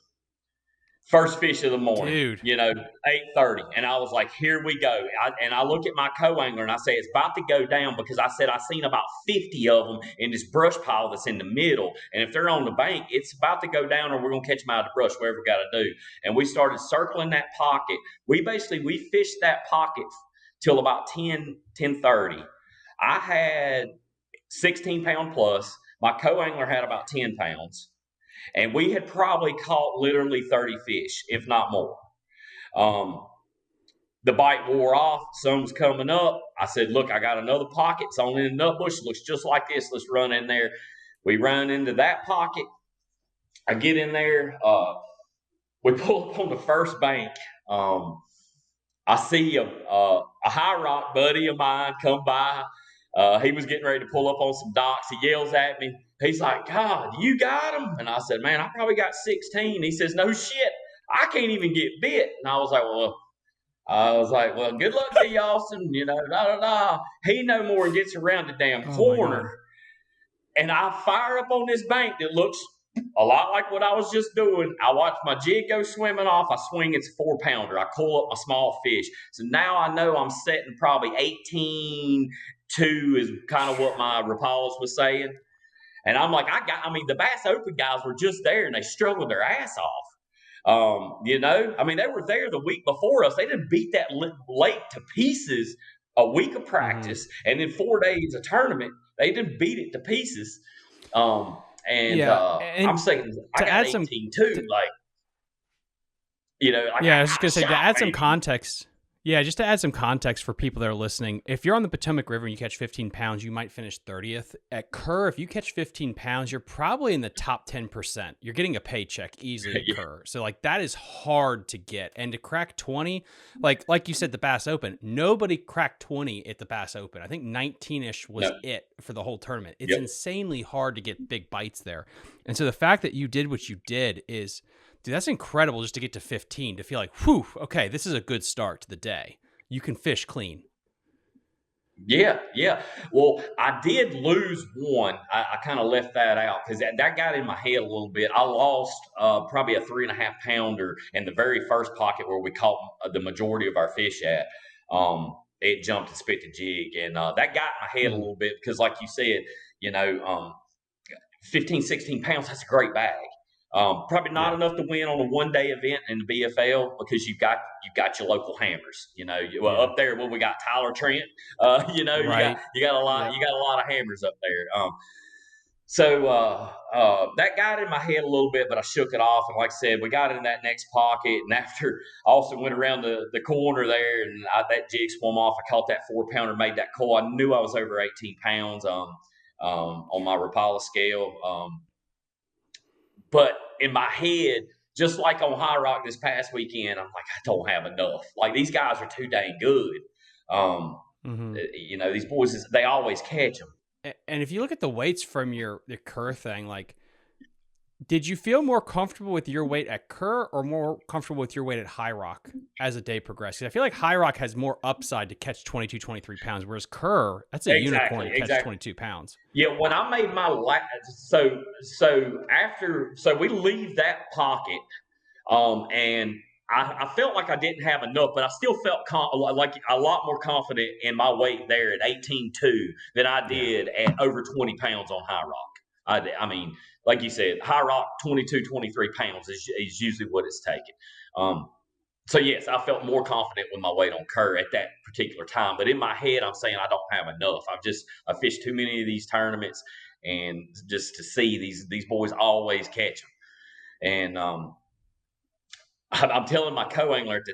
Speaker 3: First fish of the morning,
Speaker 1: Dude.
Speaker 3: 8:30. And I was like, here we go. I look at my co-angler and I say, it's about to go down, because I said, I seen about 50 of them in this brush pile that's in the middle. And if they're on the bank, it's about to go down, or we're going to catch them out of the brush, whatever we got to do. And we started circling that pocket. We fished that pocket till about 10:30. I had 16-pound plus. My co-angler had about 10 pounds. And we had probably caught literally 30 fish, if not more. The bite wore off. Sun was coming up. I said, look, I got another pocket. It's only in the Nutbush. It looks just like this. Let's run in there. We run into that pocket. I get in there. We pull up on the first bank. I see a high rock buddy of mine come by. He was getting ready to pull up on some docks. He yells at me. He's like, God, you got him? And I said, man, I probably got 16. He says, no shit. I can't even get bit. And I was like, well, good luck to you, Austin. He no more gets around the damn corner. And I fire up on this bank that looks a lot like what I was just doing. I watch my jig go swimming off. I swing, it's a 4-pounder. I call up my small fish. So now I know I'm setting probably 18-2 is kind of what my Rapal's was saying. And I'm like, the Bass Open guys were just there and they struggled their ass off. You know, I mean, they were there the week before us. They didn't beat that lake to pieces. A week of practice and then 4 days of tournament. They didn't beat it to pieces. And
Speaker 1: Yeah,
Speaker 3: I'm
Speaker 1: and
Speaker 3: saying I
Speaker 1: to
Speaker 3: got
Speaker 1: add some,
Speaker 3: 18 too. Like, you know, like
Speaker 1: yeah, I was just
Speaker 3: I
Speaker 1: gonna say, to
Speaker 3: shot,
Speaker 1: add some
Speaker 3: baby.
Speaker 1: context. Yeah, just to add some context for people that are listening, if you're on the Potomac River and you catch 15 pounds, you might finish 30th. At Kerr, if you catch 15 pounds, you're probably in the top 10%. You're getting a paycheck easily at
Speaker 3: Yeah,
Speaker 1: Kerr. So like that is hard to get. And to crack 20, like you said, the Bass Open, nobody cracked 20 at the Bass Open. I think 19-ish was
Speaker 3: no,
Speaker 1: it for the whole tournament. It's
Speaker 3: yep,
Speaker 1: insanely hard to get big bites there. And so the fact that you did what you did is, dude, that's incredible just to get to 15, to feel like, whew, okay, this is a good start to the day. You can fish clean.
Speaker 3: yeah, yeah. Well, I did lose one. I kind of left that out because that got in my head a little bit. I lost probably a 3.5 pounder in the very first pocket where we caught the majority of our fish at. It jumped and spit the jig, and that got in my head a
Speaker 1: Mm,
Speaker 3: little bit because, like you said, you know, 15, 16 pounds, that's a great bag. Probably not
Speaker 1: yeah,
Speaker 3: enough to win on a 1 day event in the BFL because you've got your local hammers. You know, well,
Speaker 1: yeah,
Speaker 3: up there, well, we got Tyler Trent. You know, you got
Speaker 1: right.
Speaker 3: you got a lot
Speaker 1: Yep.
Speaker 3: you got a lot of hammers up there. That got in my head a little bit, but I shook it off. And like I said, we got in that next pocket, and after I also went around the corner there, and that jig swam off. I caught that 4 pounder, made that call. I knew I was over 18 pounds on my Rapala scale. But in my head, just like on High Rock this past weekend, I'm like, I don't have enough. Like these guys are too dang good. Um,
Speaker 1: Mm-hmm.
Speaker 3: you know, these boys, they always catch them.
Speaker 1: And if you look at the weights from the Kerr thing, like, did you feel more comfortable with your weight at Kerr or more comfortable with your weight at High Rock as the day progressed? 'Cause I feel like High Rock has more upside to catch 22, 23 pounds, whereas Kerr, that's a unicorn
Speaker 3: Exactly,
Speaker 1: to catch
Speaker 3: exactly.
Speaker 1: 22 pounds.
Speaker 3: Yeah, when I made my so we leave that pocket, and I felt like I didn't have enough, but I still felt like a lot more confident in my weight there at 18.2 than I
Speaker 1: Yeah.
Speaker 3: did at over 20 pounds on High Rock. I mean, like you said, High Rock 22, 23 pounds is usually what it's taking. Um, so yes, I felt more confident with my weight on Kerr at that particular time. But in my head, I'm saying I don't have enough. I fished too many of these tournaments, and just to see these boys always catch them. And I'm telling my co-angler at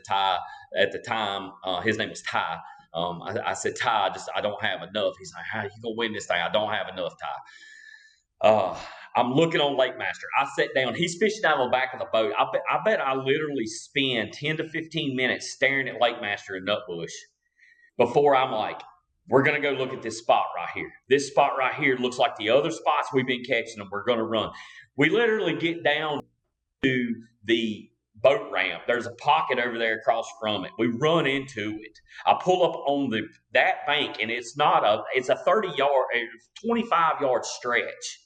Speaker 3: the time, his name was Ty. I said, Ty, I don't have enough. He's like, how you gonna win this thing? I don't have enough, Ty. I'm looking on Lake Master. I sat down. He's fishing out of the back of the boat. I bet I literally spend 10 to 15 minutes staring at Lake Master and Nutbush before I'm like, we're going to go look at this spot right here. This spot right here looks like the other spots we've been catching them. We're going to run. We literally get down to the boat ramp. There's a pocket over there across from it. We run into it. I pull up on that bank, and it's a 30-yard, 25-yard stretch.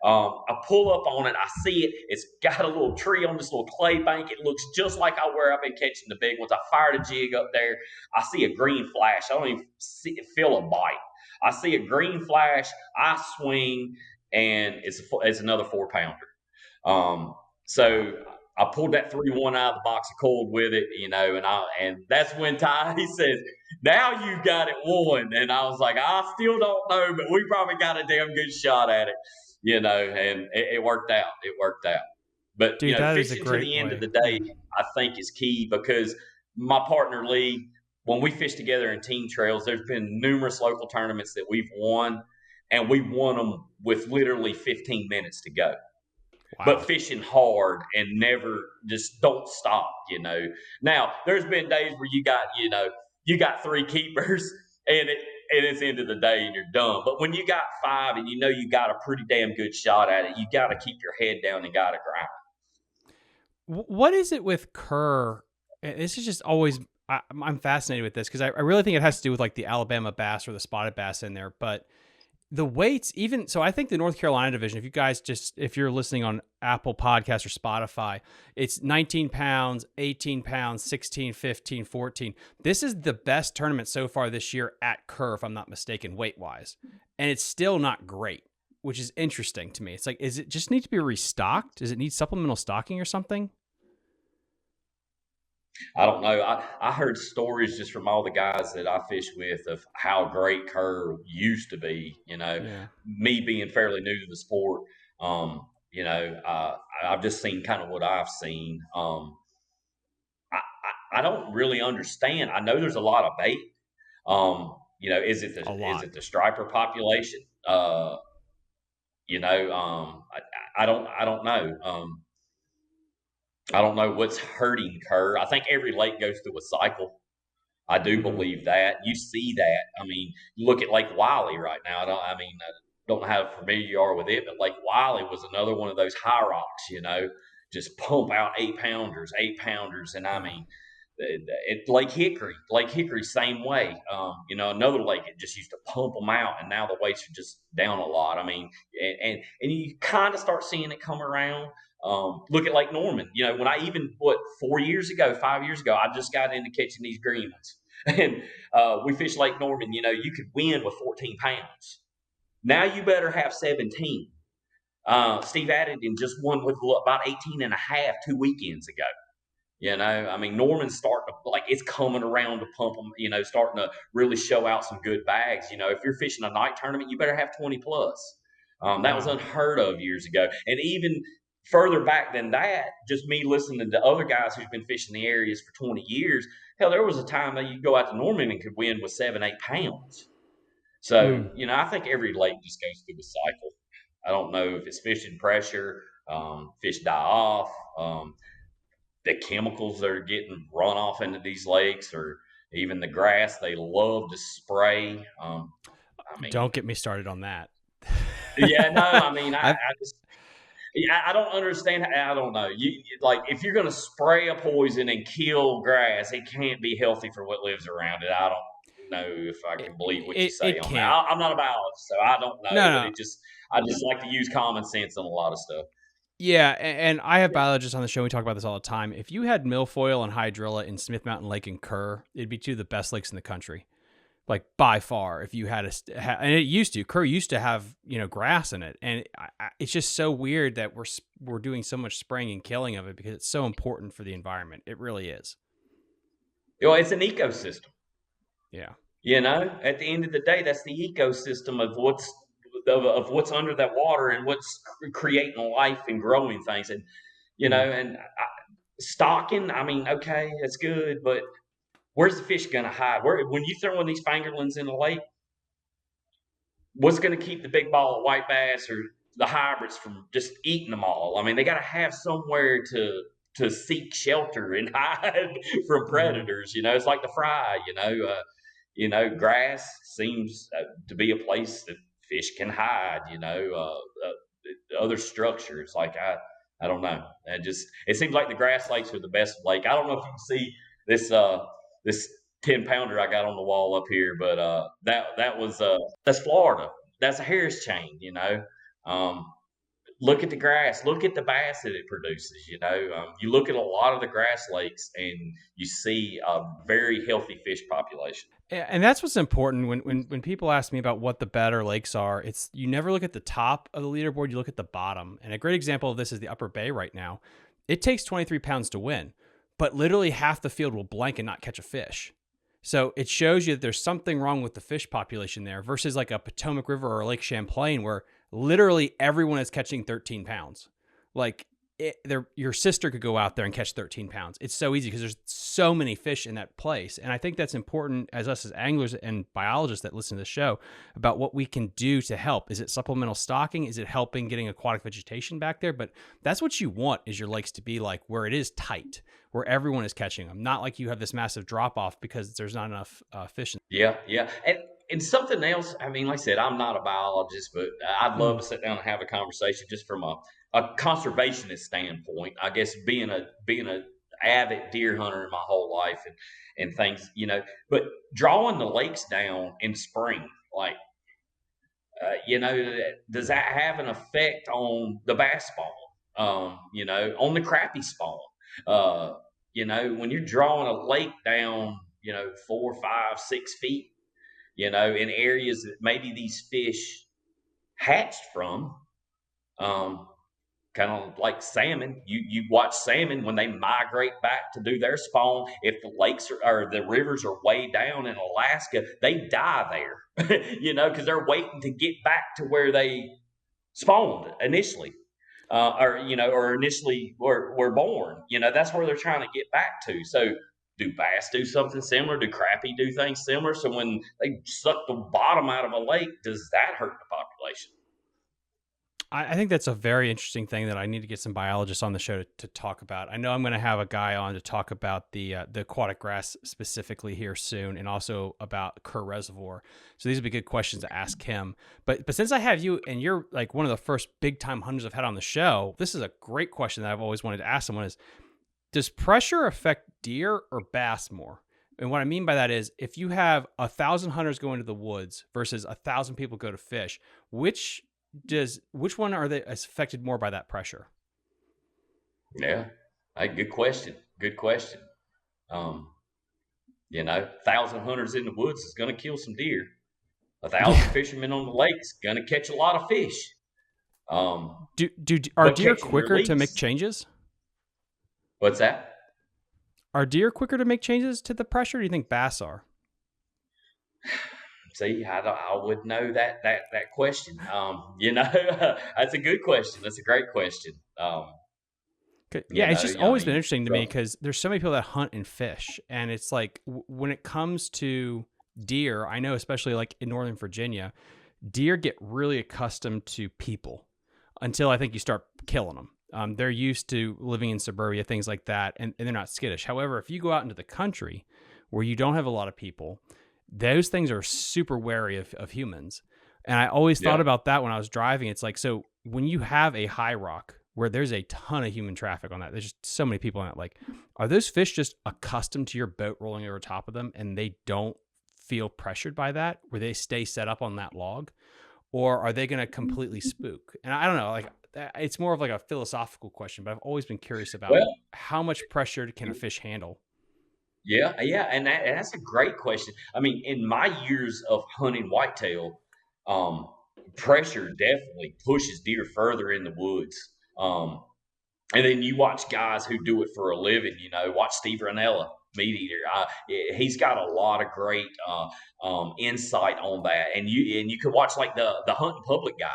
Speaker 3: I pull up on it. I see it. It's got a little tree on this little clay bank. It looks just like where I've been catching the big ones. I fired a jig up there. I see a green flash. I don't even feel a bite. I see a green flash. I swing, and it's another 4 pounder. So
Speaker 1: Wow.
Speaker 3: I pulled that 3-1 out of the box of cold with it, you know, and that's when Ty, he says, now you got it won. And I was like, I still don't know, but we probably got a damn good shot at it, you know, and it worked out. It worked out. But, you
Speaker 1: Dude,
Speaker 3: know,
Speaker 1: that is a
Speaker 3: fishing to
Speaker 1: great
Speaker 3: the end of
Speaker 1: way.
Speaker 3: the day,
Speaker 1: Mm.
Speaker 3: I think is key because my partner Lee, when we fish together in team trails, there's been numerous local tournaments that we've won, and we won them with literally 15 minutes to go, but
Speaker 1: Wow.
Speaker 3: fishing hard and never just don't stop, you know. Now, there's been days where you got three keepers and it's the end of the day and you're done. But when you got five and you know you got a pretty damn good shot at it, you got to keep your head down and got to grind.
Speaker 1: What is it with Kerr? This is just always, I'm fascinated with this because I really think it has to do with like the Alabama bass or the spotted bass in there. But the weights, even so, I think the North Carolina division, if you're listening on Apple Podcasts or Spotify, it's 19 pounds, 18 pounds, 16, 15, 14. This is the best tournament so far this year at Kerr, if I'm not mistaken, weight wise. And it's still not great, which is interesting to me. It's like, is it just need to be restocked? Does it need supplemental stocking or something?
Speaker 3: I don't know. I heard stories just from all the guys that I fish with of how great Kerr used to be.
Speaker 1: Yeah,
Speaker 3: Me being fairly new to the sport, I've just seen kind of what I've seen. I don't really understand. I know there's a lot of bait.
Speaker 1: a
Speaker 3: Is
Speaker 1: lot.
Speaker 3: it the striper population? I don't know. I don't know what's hurting Kerr. I think every lake goes through a cycle. I do
Speaker 1: Hmm.
Speaker 3: believe that. You see that. I mean, you look at Lake Wiley right now. I don't know how familiar you are with it, but Lake Wiley was another one of those high rocks, just pump out 8 pounders, 8 pounders. And I
Speaker 1: Yeah.
Speaker 3: mean, Lake Hickory, same way. Another lake, it just used to pump them out, and now the weights are just down a lot. I mean, and you kind of start seeing it come around. Look at Lake Norman. When I even 4 years ago, 5 years ago, I just got into catching these green ones, and we fished Lake Norman. You could win with 14 pounds. Now you better have 17. Steve Addington just won with about 18 and a half 2 weekends ago. I mean, Norman's starting to like it's coming around to pump them. Starting to really show out some good bags. If you're fishing a night tournament, you better have 20 plus. That was
Speaker 1: Wow.
Speaker 3: unheard of years ago, and even further back than that, just me listening to other guys who've been fishing the areas for 20 years. Hell, there was a time that you go out to Norman and could win with 7, 8 pounds. So,
Speaker 1: Mm.
Speaker 3: I think every lake just goes through a cycle. I don't know if it's fishing pressure, fish die off. The chemicals that are getting run off into these lakes, or even the grass they love to spray. I mean,
Speaker 1: Don't get me started on that.
Speaker 3: yeah, no, I mean,
Speaker 1: I've
Speaker 3: I just, yeah, I don't understand. I don't know. Like if you're going to spray a poison and kill grass, it can't be healthy for what lives around it. I don't know if I
Speaker 1: it,
Speaker 3: can believe what you
Speaker 1: it,
Speaker 3: say
Speaker 1: it
Speaker 3: on that.
Speaker 1: can't.
Speaker 3: I'm not a biologist, so I don't know.
Speaker 1: No,
Speaker 3: But
Speaker 1: no.
Speaker 3: I just like to use common sense on a lot of stuff.
Speaker 1: Yeah, and I have biologists on the show. We talk about this all the time. If you had milfoil and hydrilla in Smith Mountain Lake and Kerr, it'd be two of the best lakes in the country, like by far. If you had and it used to, Kerr used to have grass in it, and it's just so weird that we're doing so much spraying and killing of it because it's so important for the environment. It really is.
Speaker 3: It's an ecosystem.
Speaker 1: Yeah.
Speaker 3: At the end of the day, that's the ecosystem of what's under that water and what's creating life and growing things. And
Speaker 1: Mm.
Speaker 3: stocking. I mean, okay, that's good, but where's the fish going to hide? When you throw in these fingerlings in the lake, what's going to keep the big ball of white bass or the hybrids from just eating them all? I mean, they got to have somewhere to seek shelter and hide from
Speaker 1: Hmm.
Speaker 3: predators. It's like the fry. Grass seems to be a place that fish can hide. Other structures like I don't know. It seems like the grass lakes are the best lake. I don't know if you can see this this 10 pounder I got on the wall up here, but that's Florida. That's a Harris chain. Um, Look at the grass. Look at the bass that it produces. You look at a lot of the grass lakes and you see a very healthy fish population.
Speaker 1: And that's what's important when people ask me about what the better lakes are. It's you never look at the top of the leaderboard, you look at the bottom. And a great example of this is the Upper Bay right now. It takes 23 pounds to win, but literally half the field will blank and not catch a fish. So it shows you that there's something wrong with the fish population there versus like a Potomac River or Lake Champlain where literally everyone is catching 13 pounds. Like your sister could go out there and catch 13 pounds. It's so easy because there's so many fish in that place. And I think that's important as us as anglers and biologists that listen to the show about what we can do to help. Is it supplemental stocking? Is it helping getting aquatic vegetation back there? But that's what you want is your lakes to be like where it is tight, where everyone is catching them. Not like you have this massive drop off because there's not enough fish.
Speaker 3: Yeah, yeah. And something else, I mean, like I said, I'm not a biologist, but I'd love
Speaker 1: Mm,
Speaker 3: to sit down and have a conversation just from a conservationist standpoint. I guess being a avid deer hunter in my whole life and things, but drawing the lakes down in spring, like does that have an effect on the bass spawn? On the crappie spawn? Uh, when you're drawing a lake down, 4, 5, 6 feet, in areas that maybe these fish hatched from, um, kind of like salmon. You watch salmon when they migrate back to do their spawn. If the lakes or the rivers are way down in Alaska, they die there, because they're waiting to get back to where they spawned initially, or initially were born. That's where they're trying to get back to. So, do bass do something similar? Do crappie do things similar? So when they suck the bottom out of a lake, does that hurt the population?
Speaker 1: I think that's a very interesting thing that I need to get some biologists on the show to talk about. I know I'm going to have a guy on to talk about the aquatic grass specifically here soon, and also about Kerr Reservoir. So these would be good questions to ask him. But since I have you, and you're like one of the first big time hunters I've had on the show, this is a great question that I've always wanted to ask someone: is does pressure affect deer or bass more? And what I mean by that is, if you have 1,000 hunters go into the woods versus 1,000 people go to fish, which one are they affected more by that pressure?
Speaker 3: Yeah, good question. Good question. 1,000 hunters in the woods is going to kill some deer. 1,000 fishermen on the lake's going to catch a lot of fish.
Speaker 1: Are
Speaker 3: but
Speaker 1: deer
Speaker 3: catching
Speaker 1: quicker to make
Speaker 3: release-
Speaker 1: changes?
Speaker 3: What's that?
Speaker 1: Are deer quicker to make changes to the pressure? Or do you think bass are?
Speaker 3: See, I would know that question. That's a good question. That's a great question.
Speaker 1: Yeah, it's just always been
Speaker 3: mean,
Speaker 1: interesting to me because there's so many people that hunt and fish, and it's like when it comes to deer, I know especially like in Northern Virginia, deer get really accustomed to people until I think you start killing them. They're used to living in suburbia, things like that, and they're not skittish. However, if you go out into the country where you don't have a lot of people, those things are super wary of humans. And I always thought about that when I was driving. It's like, so when you have a high rock where there's a ton of human traffic on that, there's just so many people on it, like, are those fish just accustomed to your boat rolling over top of them and they don't feel pressured by that, where they stay set up on that log? Or are they going to completely spook? And I don't know, like, it's more of like a philosophical question, but I've always been curious about how much pressure can a fish handle?
Speaker 3: Yeah, and that's a great question. I mean, in my years of hunting whitetail, um, pressure definitely pushes deer further in the woods. Um, and then you watch guys who do it for a living. Watch Steve Ranella, meat eater. He's got a lot of great insight on that. And you can watch like the hunting public guys.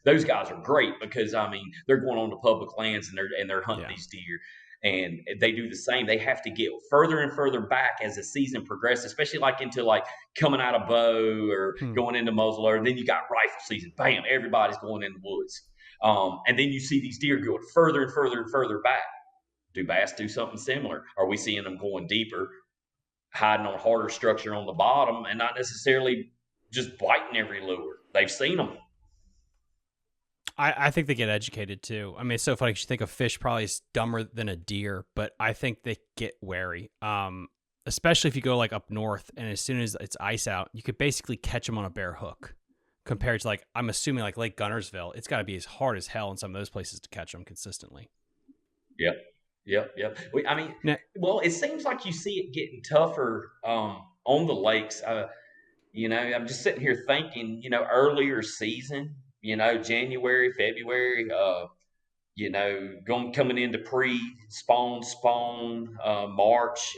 Speaker 3: Those guys are great because I mean they're going on to public lands and they're hunting these deer. And they do the same. They have to get further and further back as the season progresses, especially like into like coming out of bow or going into muzzleloader. And then you got rifle season. Bam! Everybody's going in the woods. And then you see these deer going further and further and further back. Do bass do something similar? Are we seeing them going deeper, hiding on harder structure on the bottom, and not necessarily just biting every lure? They've seen them.
Speaker 1: I think they get educated too. I mean, it's so funny because you think a fish probably is dumber than a deer, but I think they get wary. Especially if you go like up north, and as soon as it's ice out, you could basically catch them on a bare hook. Compared to like, I'm assuming like Lake Gunnersville, it's got to be as hard as hell in some of those places to catch them consistently.
Speaker 3: Yep. I mean, well, it seems like you see it getting tougher on the lakes. I'm just sitting here thinking, earlier season, January, February, coming into pre-spawn, March.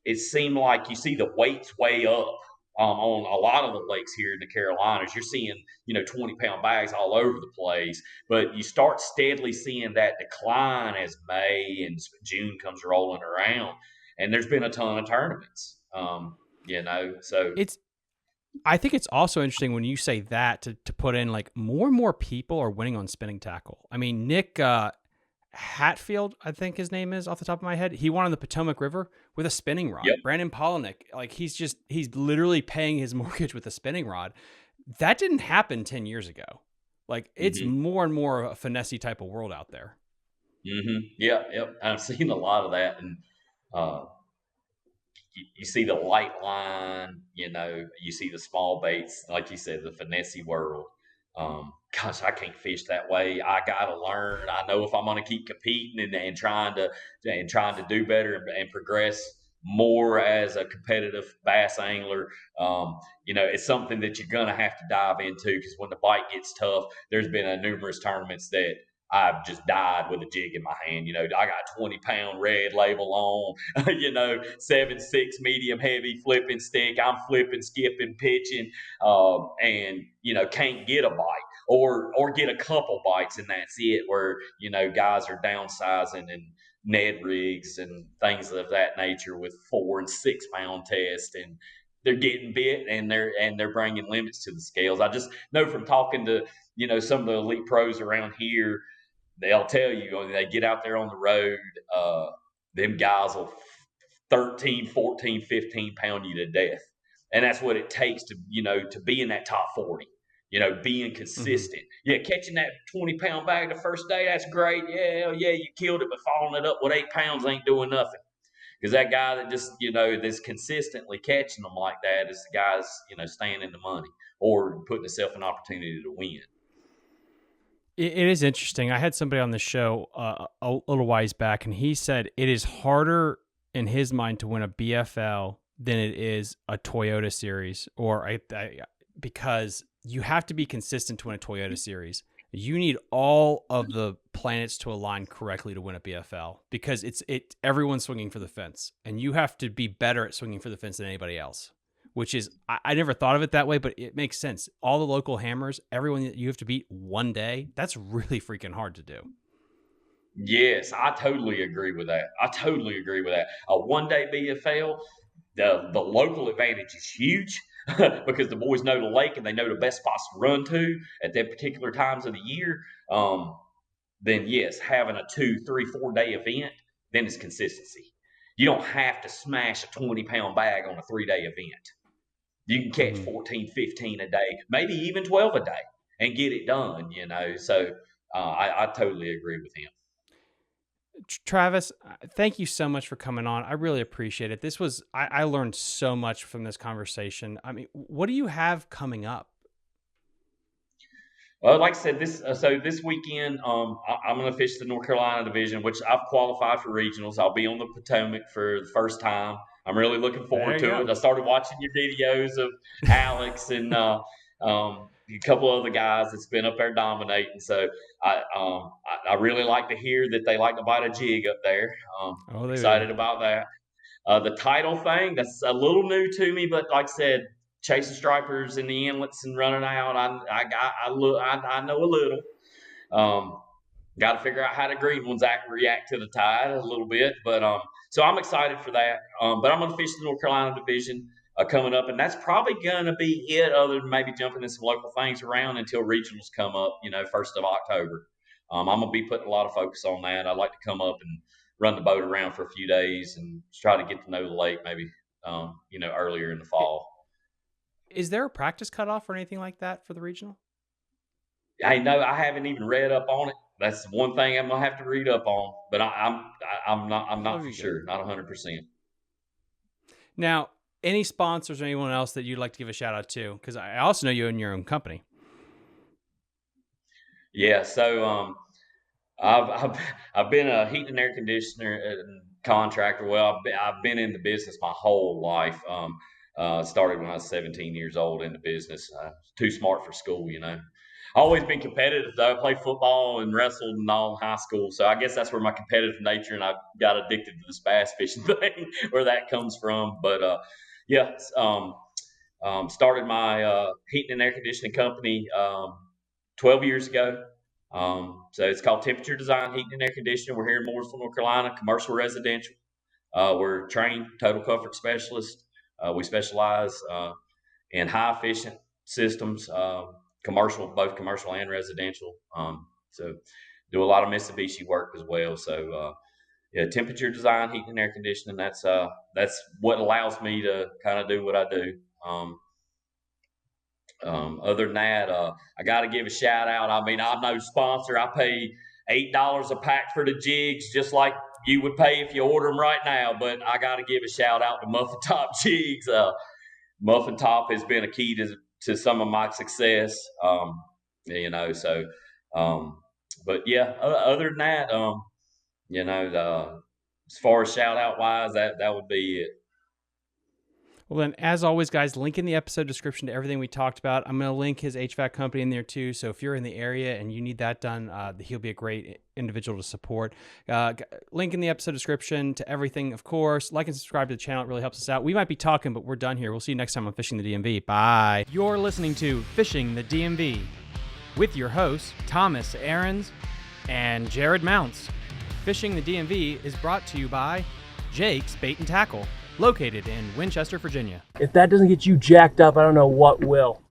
Speaker 3: It seemed like you see the weights way up on a lot of the lakes here in the Carolinas. You're seeing, 20-pound bags all over the place, but you start steadily seeing that decline as May and June comes rolling around. And there's been a ton of tournaments, so
Speaker 1: I think it's also interesting when you say that to put in like more and more people are winning on spinning tackle. I mean, Nick Hatfield, I think his name is off the top of my head. He won on the Potomac River with a spinning rod.
Speaker 3: Yep.
Speaker 1: Brandon Polinick, like he's literally paying his mortgage with a spinning rod. That didn't happen 10 years ago. Like it's more and more a finesse type of world out there.
Speaker 3: Yep. I've seen a lot of that. And, you see the light line, you see the small baits, like you said, the finesse world. Gosh, I can't fish that way. I gotta learn. I know if I'm gonna keep competing and trying to do better and progress more as a competitive bass angler, it's something that you're gonna have to dive into because when the bite gets tough, there's been numerous tournaments that I've just died with a jig in my hand. I got 20-pound red label on, 7.6 medium heavy flipping stick. I'm flipping, skipping, pitching, and can't get a bite or get a couple bites, and that's it. Where guys are downsizing and Ned rigs and things of that nature with 4 and 6 pound tests, and they're getting bit, and they're bringing limits to the scales. I just know from talking to some of the elite pros around here, they'll tell you when they get out there on the road, them guys will 13, 14, 15 pound you to death. And that's what it takes to be in that top 40, being consistent. Yeah, catching that 20-pound bag the first day, that's great. Yeah, you killed it, but following it up with 8 pounds ain't doing nothing. Because that guy that just, that's consistently catching them like that is the guy that's, staying in the money or putting himself an opportunity to win.
Speaker 1: It is interesting. I had somebody on the show a little while back, and he said it is harder in his mind to win a BFL than it is a Toyota series, because you have to be consistent to win a Toyota series. You need all of the planets to align correctly to win a BFL, because everyone's swinging for the fence, and you have to be better at swinging for the fence than anybody else. Which is, I never thought of it that way, but it makes sense. All the local hammers, everyone that you have to beat one day, that's really freaking hard to do.
Speaker 3: Yes, I totally agree with that. A one-day BFL, the local advantage is huge because the boys know the lake and they know the best spots to run to at that particular times of the year. Then yes, having a 2, 3, 4 day event, then it's consistency. You don't have to smash a 20-pound bag on a 3-day event. You can catch 14, 15 a day, maybe even 12 a day and get it done, So I totally agree with him.
Speaker 1: Travis, thank you so much for coming on. I really appreciate it. I learned so much from this conversation. I mean, what do you have coming up?
Speaker 3: Like I said, this weekend, I'm going to fish the North Carolina division, which I've qualified for regionals. I'll be on the Potomac for the first time. I'm really looking forward to it. I started watching your videos of Alex and a couple other guys that's been up there dominating. So I really like to hear that they like to bite a jig up there. Excited about that. The title thing, that's a little new to me, but like I said, chasing stripers in the inlets and running out, I know a little. Got to figure out how the green ones react to the tide a little bit, but so I'm excited for that. But I'm going to fish the North Carolina division coming up, and that's probably going to be it. Other than maybe jumping in some local things around until regionals come up, 1st of October. I'm going to be putting a lot of focus on that. I'd like to come up and run the boat around for a few days and try to get to know the lake maybe, earlier in the fall.
Speaker 1: Is there a practice cutoff or anything like that for the regional?
Speaker 3: I haven't even read up on it. That's one thing I'm gonna have to read up on, but I'm not for sure, not 100%.
Speaker 1: Now, any sponsors or anyone else that you'd like to give a shout out to? Because I also know you own your own company.
Speaker 3: Yeah, so I've been a heating and air conditioner contractor. Well, I've been in the business my whole life. Started when I was 17 years old in the business. Too smart for school, Always been competitive though. I played football and wrestled and all in high school. So I guess that's where my competitive nature, and I got addicted to this bass fishing thing, where that comes from. But started my heating and air conditioning company 12 years ago. So it's called Temperature Design Heating and Air Conditioning. We're here in Mooresville, North Carolina, commercial residential. We're trained total comfort specialists. We specialize in high efficient systems, both commercial and residential. So do a lot of Mitsubishi work as well. So temperature design, heating and air conditioning. That's what allows me to kind of do what I do. Other than that, I got to give a shout out. I mean, I'm no sponsor. I pay $8 a pack for the jigs, just like you would pay if you order them right now. But I got to give a shout out to Muffin Top Jigs. Muffin Top has been a key to some of my success. But yeah, other than that, as far as shout out wise, that would be it.
Speaker 4: Well, then, as always, guys, link in the episode description to everything we talked about. I'm going to link his HVAC company in there too. So if you're in the area and you need that done, he'll be a great individual to support. Link in the episode description to everything, of course. Like and subscribe to the channel. It really helps us out. We might be talking, but we're done here. We'll see you next time on Fishing the DMV. Bye.
Speaker 1: You're listening to Fishing the DMV with your hosts, Thomas Ahrens and Jared Mounts. Fishing the DMV is brought to you by Jake's Bait and Tackle, located in Winchester, Virginia.
Speaker 2: If that doesn't get you jacked up, I don't know what will.